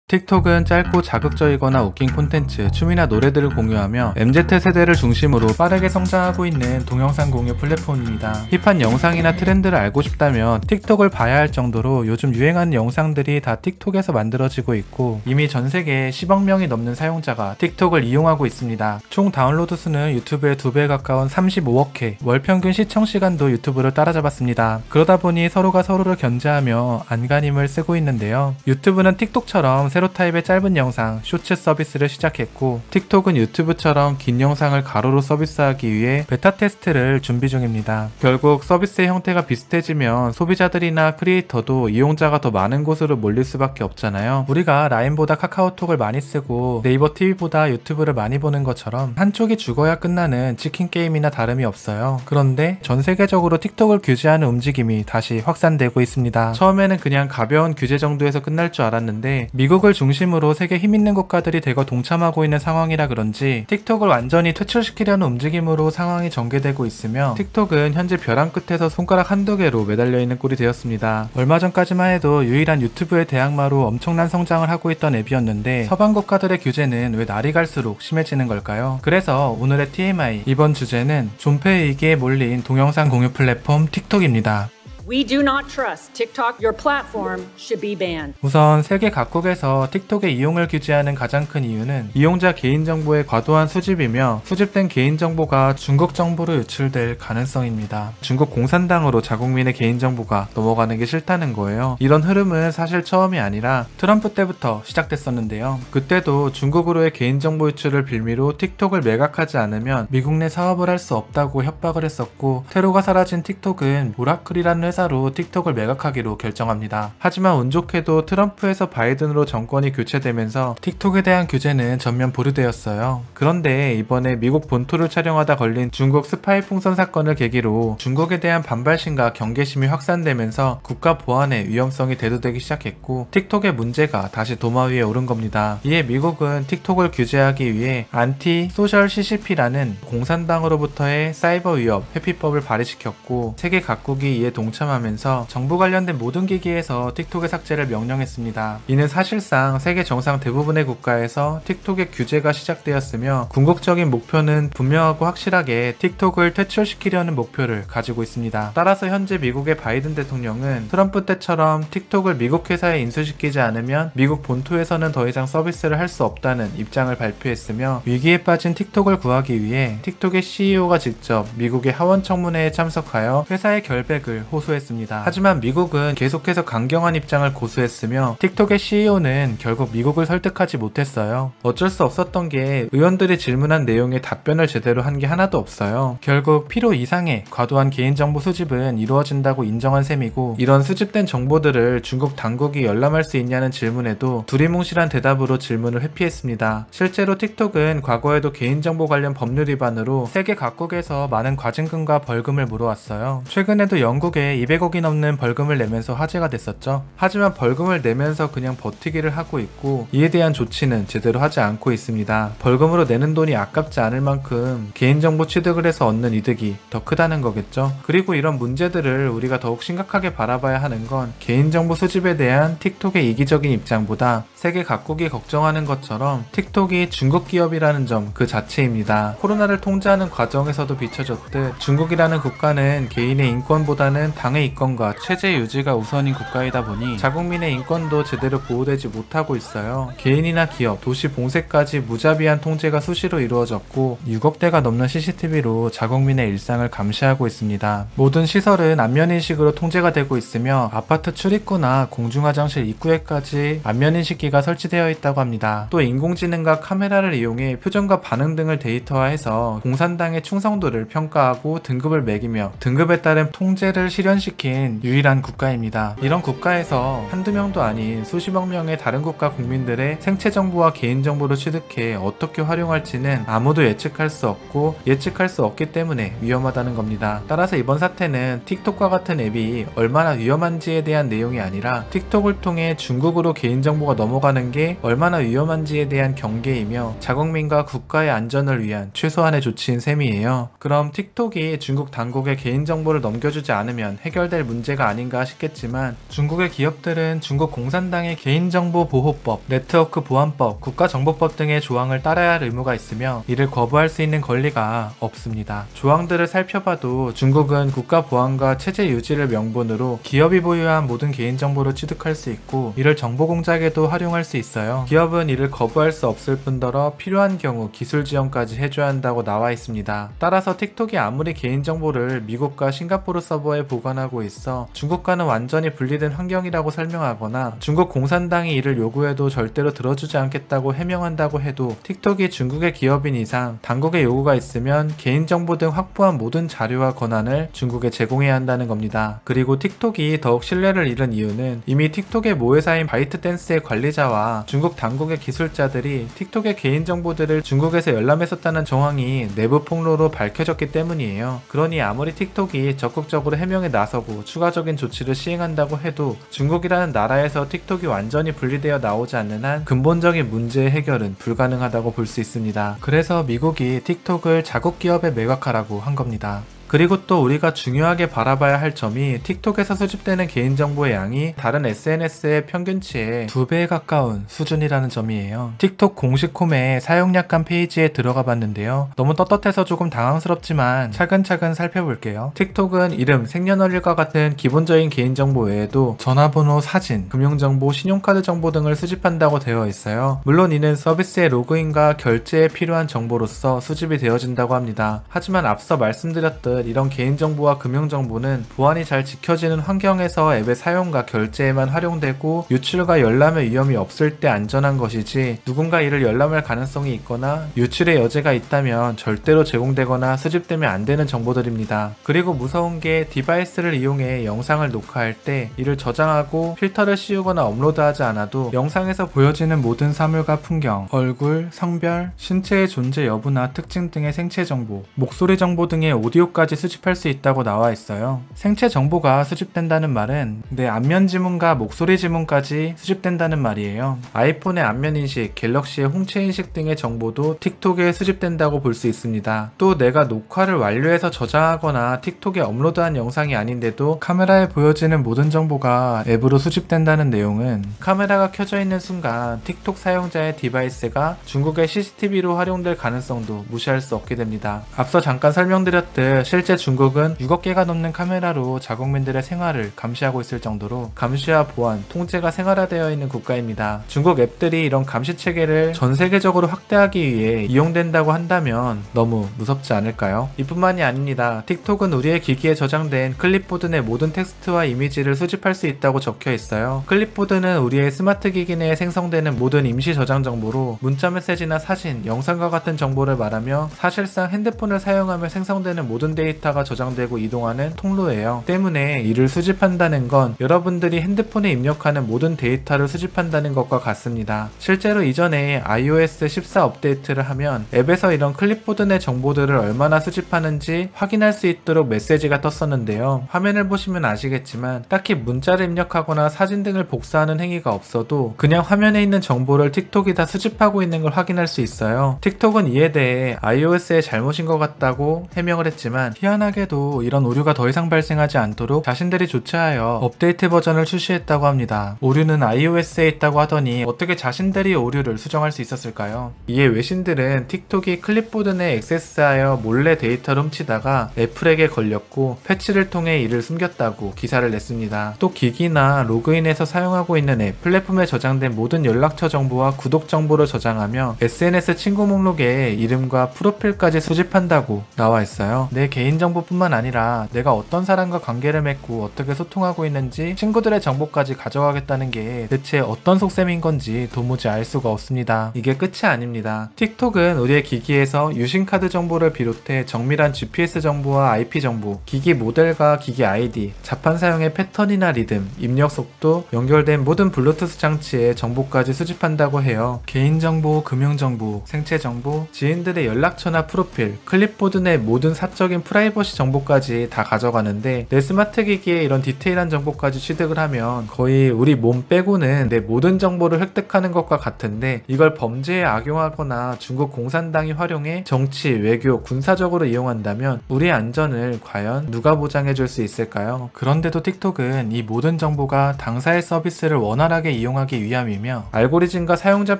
틱톡은 짧고 자극적이거나 웃긴 콘텐츠, 춤이나 노래들을 공유하며 MZ세대를 중심으로 빠르게 성장하고 있는 동영상 공유 플랫폼입니다. 힙한 영상이나 트렌드를 알고 싶다면 틱톡을 봐야 할 정도로 요즘 유행하는 영상들이 다 틱톡에서 만들어지고 있고 이미 전세계 10억 명이 넘는 사용자가 틱톡을 이용하고 있습니다. 총 다운로드 수는 유튜브의 2배 가까운 35억 회, 월 평균 시청 시간도 유튜브를 따라잡았습니다. 그러다 보니 서로가 서로를 견제하며 안간힘을 쓰고 있는데요. 유튜브는 틱톡처럼 세로 타입의 짧은 영상, 쇼츠 서비스를 시작했고 틱톡은 유튜브처럼 긴 영상을 가로로 서비스하기 위해 베타 테스트를 준비 중입니다. 결국 서비스의 형태가 비슷해지면 소비자들이나 크리에이터도 이용자가 더 많은 곳으로 몰릴 수밖에 없잖아요. 우리가 라인보다 카카오톡을 많이 쓰고 네이버 TV보다 유튜브를 많이 보는 것처럼 한쪽이 죽어야 끝나는 치킨 게임이나 다름이 없어요. 그런데 전 세계적으로 틱톡을 규제하는 움직임이 다시 확산되고 있습니다. 처음에는 그냥 가벼운 규제 정도에서 끝날 줄 알았는데 미국을 중심으로 세계 힘있는 국가들이 대거 동참하고 있는 상황이라 그런지 틱톡을 완전히 퇴출시키려는 움직임으로 상황이 전개되고 있으며 틱톡은 현재 벼랑 끝에서 손가락 한두 개로 매달려 있는 꼴이 되었습니다. 얼마 전까지만 해도 유일한 유튜브의 대항마로 엄청난 성장을 하고 있던 앱이었는데 서방 국가들의 규제는 왜 날이 갈수록 심해지는 걸까요? 그래서 오늘의 TMI, 이번 주제는 존폐 위기에 몰린 동영상 공유 플랫폼 틱톡입니다. We do not trust TikTok. Your platform should be banned. 우선 세계 각국에서 틱톡의 이용을 규제하는 가장 큰 이유는 이용자 개인정보의 과도한 수집이며 수집된 개인정보가 중국 정보로 유출될 가능성입니다. 중국 공산당으로 자국민의 개인정보가 넘어가는 게 싫다는 거예요. 이런 흐름은 사실 처음이 아니라 트럼프 때부터 시작됐었는데요. 그때도 중국으로의 개인정보 유출을 빌미로 틱톡을 매각하지 않으면 미국 내 사업을 할 수 없다고 협박을 했었고 테러가 사라진 틱톡은 오라클이라는 회사로 틱톡을 매각하기로 결정합니다. 하지만 운 좋게도 트럼프에서 바이든으로 정권이 교체되면서 틱톡에 대한 규제는 전면 보류되었어요. 그런데 이번에 미국 본토를 촬영하다 걸린 중국 스파이 풍선 사건을 계기로 중국에 대한 반발심과 경계심이 확산되면서 국가 보안의 위험성이 대두되기 시작했고 틱톡의 문제가 다시 도마 위에 오른 겁니다. 이에 미국은 틱톡을 규제하기 위해 안티 소셜 CCP라는 공산당으로부터의 사이버 위협 회피법을 발의시켰고 세계 각국이 이에 동참하면서 정부 관련된 모든 기기에서 틱톡의 삭제를 명령했습니다. 이는 사실상 세계 정상 대부분의 국가에서 틱톡의 규제가 시작되었으며 궁극적인 목표는 분명하고 확실하게 틱톡을 퇴출시키려는 목표를 가지고 있습니다. 따라서 현재 미국의 바이든 대통령은 트럼프 때처럼 틱톡을 미국 회사에 인수시키지 않으면 미국 본토에서는 더 이상 서비스를 할 수 없다는 입장을 발표했으며 위기에 빠진 틱톡을 구하기 위해 틱톡의 CEO가 직접 미국의 하원 청문회에 참석하여 회사의 결백을 호소했습니다. 하지만 미국은 계속해서 강경한 입장을 고수했으며 틱톡의 CEO는 결국 미국을 설득하지 못했어요. 어쩔 수 없었던 게 의원들이 질문한 내용에 답변을 제대로 한 게 하나도 없어요. 결국 필요 이상의 과도한 개인정보 수집은 이루어진다고 인정한 셈이고 이런 수집된 정보들을 중국 당국이 열람할 수 있냐는 질문에도 두리뭉실한 대답으로 질문을 회피했습니다. 실제로 틱톡은 과거에도 개인정보 관련 법률 위반으로 세계 각국에서 많은 과징금과 벌금을 물어왔어요. 최근에도 영국에 200억이 넘는 벌금을 내면서 화제가 됐었죠. 하지만 벌금을 내면서 그냥 버티기를 하고 있고 이에 대한 조치는 제대로 하지 않고 있습니다. 벌금으로 내는 돈이 아깝지 않을 만큼 개인정보 취득을 해서 얻는 이득이 더 크다는 거겠죠. 그리고 이런 문제들을 우리가 더욱 심각하게 바라봐야 하는 건 개인정보 수집에 대한 틱톡의 이기적인 입장보다 세계 각국이 걱정하는 것처럼 틱톡이 중국 기업이라는 점 그 자체입니다. 코로나를 통제하는 과정에서도 비춰졌듯 중국이라는 국가는 개인의 인권보다는 당의 이권과 체제 유지가 우선인 국가이다 보니 자국민의 인권도 제대로 보호되지 못하고 있어요. 개인이나 기업, 도시 봉쇄까지 무자비한 통제가 수시로 이루어졌고 6억 대가 넘는 CCTV로 자국민의 일상을 감시하고 있습니다. 모든 시설은 안면인식으로 통제가 되고 있으며 아파트 출입구나 공중화장실 입구에까지 안면인식기가 설치되어 있다고 합니다. 또 인공지능과 카메라를 이용해 표정과 반응 등을 데이터화해서 공산당의 충성도를 평가하고 등급을 매기며 등급에 따른 통제를 실현시킨 유일한 국가입니다. 이런 국가에서 한두 명도 아닌 수십억 명의 다른 국가 국민들의 생체 정보와 개인 정보를 취득해 어떻게 활용할지는 아무도 예측할 수 없고 예측할 수 없기 때문에 위험하다는 겁니다. 따라서 이번 사태는 틱톡과 같은 앱이 얼마나 위험한지에 대한 내용이 아니라 틱톡을 통해 중국으로 개인정보가 넘어가는 게 얼마나 위험한지에 대한 경계이며 자국민과 국가의 안전을 위한 최소한의 조치인 셈이에요. 그럼 틱톡이 중국 당국에 개인정보를 넘겨주지 않으면 해결 해결될 문제가 아닌가 싶겠지만 중국의 기업들은 중국 공산당의 개인정보보호법, 네트워크 보안법, 국가정보법 등의 조항을 따라야 할 의무가 있으며 이를 거부할 수 있는 권리가 없습니다. 조항들을 살펴봐도 중국은 국가 보안과 체제 유지를 명분으로 기업이 보유한 모든 개인정보를 취득할 수 있고 이를 정보 공작에도 활용할 수 있어요. 기업은 이를 거부할 수 없을 뿐더러 필요한 경우 기술 지원까지 해줘야 한다고 나와 있습니다. 따라서 틱톡이 아무리 개인정보를 미국과 싱가포르 서버에 보관하고 있어 중국과는 완전히 분리된 환경이라고 설명하거나 중국 공산당이 이를 요구해도 절대로 들어주지 않겠다고 해명한다고 해도 틱톡이 중국의 기업인 이상 당국의 요구가 있으면 개인정보 등 확보한 모든 자료와 권한을 중국에 제공해야 한다는 겁니다. 그리고 틱톡이 더욱 신뢰를 잃은 이유는 이미 틱톡의 모회사인 바이트댄스의 관리자와 중국 당국의 기술자들이 틱톡의 개인정보들을 중국에서 열람했었다는 정황이 내부 폭로로 밝혀졌기 때문이에요. 그러니 아무리 틱톡이 적극적으로 해명에 나서고 추가적인 조치를 시행한다고 해도 중국이라는 나라에서 틱톡이 완전히 분리되어 나오지 않는 한 근본적인 문제의 해결은 불가능하다고 볼 수 있습니다. 그래서 미국이 틱톡을 자국 기업에 매각하라고 한 겁니다. 그리고 또 우리가 중요하게 바라봐야 할 점이 틱톡에서 수집되는 개인정보의 양이 다른 SNS의 평균치의 2배에 가까운 수준이라는 점이에요. 틱톡 공식 홈의 사용약관 페이지에 들어가 봤는데요. 너무 떳떳해서 조금 당황스럽지만 차근차근 살펴볼게요. 틱톡은 이름, 생년월일과 같은 기본적인 개인정보 외에도 전화번호, 사진, 금융정보, 신용카드 정보 등을 수집한다고 되어 있어요. 물론 이는 서비스의 로그인과 결제에 필요한 정보로서 수집이 되어진다고 합니다. 하지만 앞서 말씀드렸듯 이런 개인정보와 금융정보는 보안이 잘 지켜지는 환경에서 앱의 사용과 결제에만 활용되고 유출과 열람의 위험이 없을 때 안전한 것이지 누군가 이를 열람할 가능성이 있거나 유출의 여지가 있다면 절대로 제공되거나 수집되면 안 되는 정보들입니다. 그리고 무서운 게 디바이스를 이용해 영상을 녹화할 때 이를 저장하고 필터를 씌우거나 업로드하지 않아도 영상에서 보여지는 모든 사물과 풍경, 얼굴, 성별, 신체의 존재 여부나 특징 등의 생체 정보, 목소리 정보 등의 오디오까지 수집할 수 있다고 나와 있어요. 생체 정보가 수집된다는 말은 내 안면 지문과 목소리 지문까지 수집된다는 말이에요. 아이폰의 안면 인식, 갤럭시의 홍채 인식 등의 정보도 틱톡에 수집된다고 볼 수 있습니다. 또 내가 녹화를 완료해서 저장하거나 틱톡에 업로드한 영상이 아닌데도 카메라에 보여지는 모든 정보가 앱으로 수집된다는 내용은 카메라가 켜져 있는 순간 틱톡 사용자의 디바이스가 중국의 CCTV로 활용될 가능성도 무시할 수 없게 됩니다. 앞서 잠깐 설명드렸듯 실제 중국은 6억 개가 넘는 카메라로 자국민들의 생활을 감시하고 있을 정도로 감시와 보안, 통제가 생활화되어 있는 국가입니다. 중국 앱들이 이런 감시 체계를 전 세계적으로 확대하기 위해 이용된다고 한다면 너무 무섭지 않을까요? 이뿐만이 아닙니다. 틱톡은 우리의 기기에 저장된 클립보드 내 모든 텍스트와 이미지를 수집할 수 있다고 적혀 있어요. 클립보드는 우리의 스마트 기기 내에 생성되는 모든 임시 저장 정보로 문자 메시지나 사진, 영상과 같은 정보를 말하며 사실상 핸드폰을 사용하며 생성되는 모든 데이터가 저장되고 이동하는 통로예요. 때문에 이를 수집한다는 건 여러분들이 핸드폰에 입력하는 모든 데이터를 수집한다는 것과 같습니다. 실제로 이전에 iOS 14 업데이트를 하면 앱에서 이런 클립보드 내 정보들을 얼마나 수집하는지 확인할 수 있도록 메시지가 떴었는데요. 화면을 보시면 아시겠지만 딱히 문자를 입력하거나 사진 등을 복사하는 행위가 없어도 그냥 화면에 있는 정보를 틱톡이 다 수집하고 있는 걸 확인할 수 있어요. 틱톡은 이에 대해 iOS의 잘못인 것 같다고 해명을 했지만 희한하게도 이런 오류가 더 이상 발생하지 않도록 자신들이 조치하여 업데이트 버전을 출시했다고 합니다. 오류는 iOS에 있다고 하더니 어떻게 자신들이 오류를 수정할 수 있었을까요? 이에 외신들은 틱톡이 클립보드 내 액세스하여 몰래 데이터를 훔치다가 애플에게 걸렸고 패치를 통해 이를 숨겼다고 기사를 냈습니다. 또 기기나 로그인해서 사용하고 있는 앱, 플랫폼에 저장된 모든 연락처 정보와 구독 정보를 저장하며 SNS 친구 목록에 이름과 프로필까지 수집한다고 나와 있어요. 내 개인정보뿐만 아니라 내가 어떤 사람과 관계를 맺고 어떻게 소통하고 있는지 친구들의 정보까지 가져가겠다는 게 대체 어떤 속셈인 건지 도무지 알 수가 없습니다. 이게 끝이 아닙니다. 틱톡은 우리의 기기에서 유심카드 정보를 비롯해 정밀한 GPS 정보와 IP 정보, 기기 모델과 기기 아이디, 자판 사용의 패턴이나 리듬, 입력 속도, 연결된 모든 블루투스 장치의 정보까지 수집한다고 해요. 개인정보, 금융정보, 생체정보, 지인들의 연락처나 프로필, 클립보드 내 모든 사적인 프라이버시 정보까지 다 가져가는데 내 스마트 기기에 이런 디테일한 정보까지 취득을 하면 거의 우리 몸 빼고는 내 모든 정보를 획득하는 것과 같은데, 이걸 범죄에 악용하거나 중국 공산당이 활용해 정치, 외교, 군사적으로 이용한다면 우리의 안전을 과연 누가 보장해줄 수 있을까요? 그런데도 틱톡은 이 모든 정보가 당사의 서비스를 원활하게 이용하기 위함이며 알고리즘과 사용자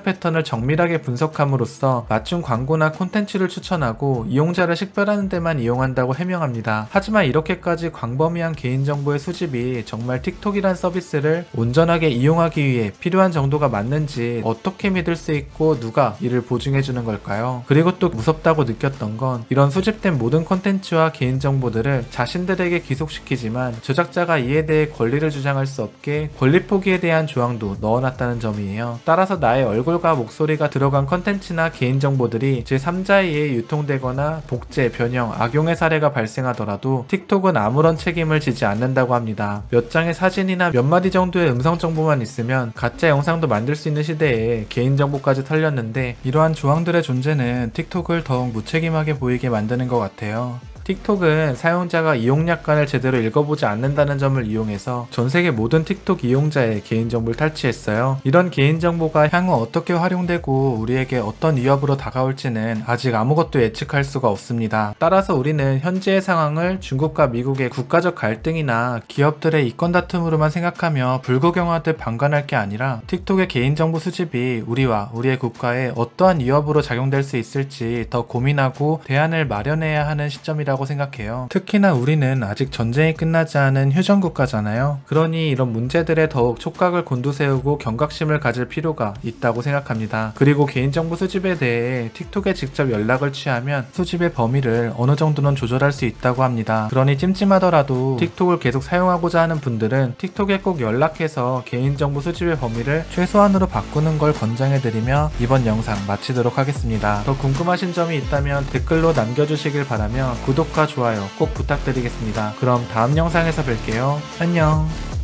패턴을 정밀하게 분석함으로써 맞춤 광고나 콘텐츠를 추천하고 이용자를 식별하는 데만 이용한다고 해명합니다. 하지만 이렇게까지 광범위한 개인정보의 수집이 정말 틱톡이란 서비스를 온전하게 이용하기 위해 필요한 정도가 맞는지 어떻게 믿을 수 있고 누가 이를 보증해주는 걸까요? 그리고 또 무섭다고 느꼈던 건 이런 수집된 모든 콘텐츠와 개인정보들을 자신들에게 기속시키지만 제작자가 이에 대해 권리를 주장할 수 없게 권리 포기에 대한 조항도 넣어놨다는 점이에요. 따라서 나의 얼굴과 목소리가 들어간 콘텐츠나 개인정보들이 제3자에 의해 유통되거나 복제, 변형, 악용의 사례가 발생하더라도 틱톡은 아무런 책임을 지지 않는다고 합니다. 몇 장의 사진이나 몇 마디 정도의 음성 정보만 있으면 가짜 영상도 만들 수 있는 시대에 개인정보까지 털렸는데, 이러한 조항들의 존재는 틱톡을 더욱 무책임하게 보이게 만드는 것 같아요. 틱톡은 사용자가 이용약관을 제대로 읽어보지 않는다는 점을 이용해서 전세계 모든 틱톡 이용자의 개인정보를 탈취했어요. 이런 개인정보가 향후 어떻게 활용되고 우리에게 어떤 위협으로 다가올지는 아직 아무것도 예측할 수가 없습니다. 따라서 우리는 현재의 상황을 중국과 미국의 국가적 갈등이나 기업들의 이권 다툼으로만 생각하며 불구경하듯 방관할 게 아니라 틱톡의 개인정보 수집이 우리와 우리의 국가에 어떠한 위협으로 작용될 수 있을지 더 고민하고 대안을 마련해야 하는 시점이라고 생각해요. 특히나 우리는 아직 전쟁이 끝나지 않은 휴전국가잖아요. 그러니 이런 문제들에 더욱 촉각을 곤두세우고 경각심을 가질 필요가 있다고 생각합니다. 그리고 개인정보 수집에 대해 틱톡에 직접 연락을 취하면 수집의 범위를 어느 정도는 조절할 수 있다고 합니다. 그러니 찜찜하더라도 틱톡을 계속 사용하고자 하는 분들은 틱톡에 꼭 연락해서 개인정보 수집의 범위를 최소한으로 바꾸는 걸 권장해드리며 이번 영상 마치도록 하겠습니다. 더 궁금하신 점이 있다면 댓글로 남겨주시길 바라며 구독과 좋아요 꼭 부탁드리겠습니다. 그럼 다음 영상에서 뵐게요. 안녕.